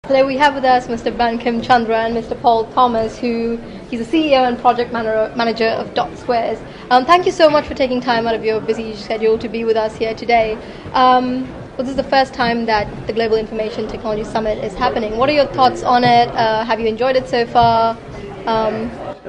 Today we have with us Mr. Bankim Chandra and Mr. Paul Thomas, who he's the CEO and project manager of DotSquares. Thank you so much for taking time out of your busy schedule to be with us here today. This is the first time that the Global Information Technology Summit is happening. What are your thoughts on it? Have you enjoyed it so far?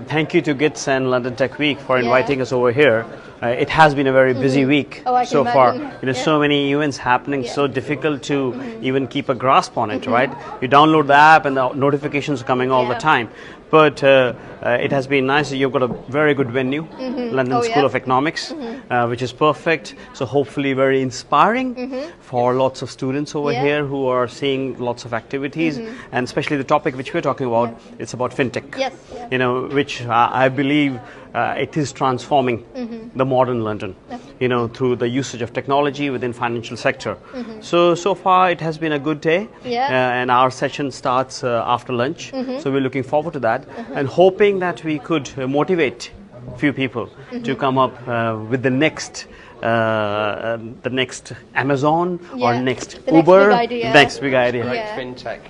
Thank you to GITS and London Tech Week for inviting us over here. It has been a very busy week so far. So many events happening, so difficult to even keep a grasp on it, right? You download the app and the notifications are coming all the time. But it has been nice. You've got a very good venue, London School of Economics, which is perfect. So hopefully very inspiring for lots of students over here who are seeing lots of activities, and especially the topic which we're talking about, it's about fintech. Yes. Which I believe it is transforming the modern London, through the usage of technology within financial sector. So far it has been a good day, and our session starts after lunch. So we're looking forward to that and hoping that we could motivate few people to come up with the next Amazon or next Uber, next big idea. Fintech.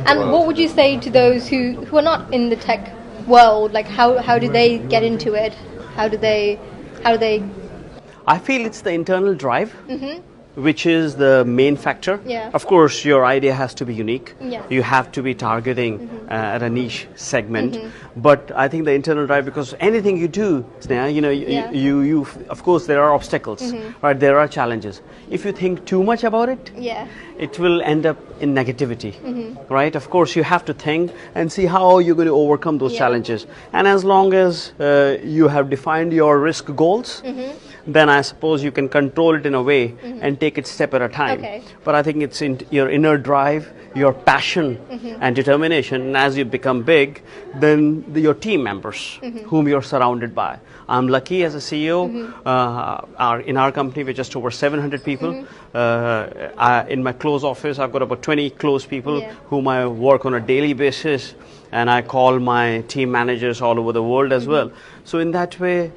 And what would you say to those who are not in the tech world? Like how do they get into it? How do they I feel it's the internal drive, which is the main factor. Yeah. Of course, your idea has to be unique. Yeah. You have to be targeting at a niche segment. But I think the internal drive, because anything you do, Sneha, you of course there are obstacles, right? There are challenges. If you think too much about it, it will end up in negativity, right? Of course, you have to think and see how you're going to overcome those challenges. And as long as you have defined your risk goals, then I suppose you can control it in a way and take it step at a time. Okay. But I think it's in your inner drive, your passion and determination. And as you become big, then your team members whom you're surrounded by. I'm lucky as a CEO. In our company, we're just over 700 people. In my close office, I've got about 20 close people whom I work on a daily basis. And I call my team managers all over the world as well. So in that way,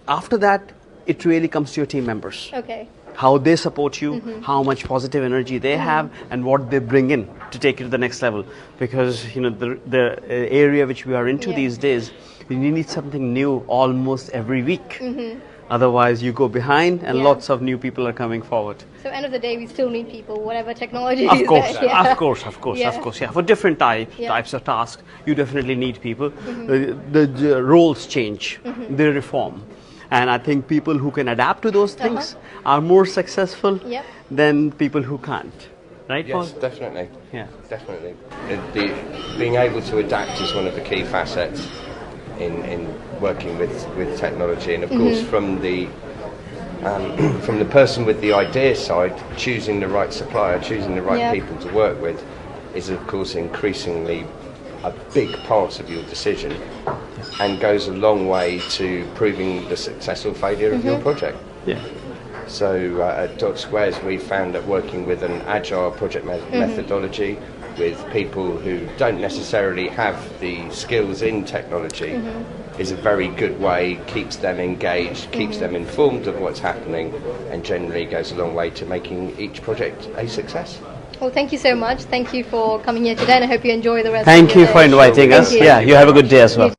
after that, it really comes to your team members. Okay. How they support you, how much positive energy they have, and what they bring in to take it to the next level. Because the area which we are into these days, you need something new almost every week. Otherwise, you go behind, and lots of new people are coming forward. So, end of the day, we still need people, whatever technology. Of course, of course. For different types of tasks, you definitely need people. The roles change, they reform. And I think people who can adapt to those things are more successful than people who can't. Right, Paul? Yes, definitely. Yeah. Definitely. Being able to adapt is one of the key facets in working with technology. And of course, from the person with the idea side, choosing the right supplier, choosing the right people to work with is of course increasingly a big part of your decision and goes a long way to proving the success or failure of your project. Yeah. So at DotSquares, we found that working with an agile project methodology with people who don't necessarily have the skills in technology is a very good way, keeps them engaged, keeps them informed of what's happening, and generally goes a long way to making each project a success. Well, thank you so much. Thank you for coming here today, and I hope you enjoy the rest of Thank your you day. for inviting us. Thank you. Yeah, you have a good day as well.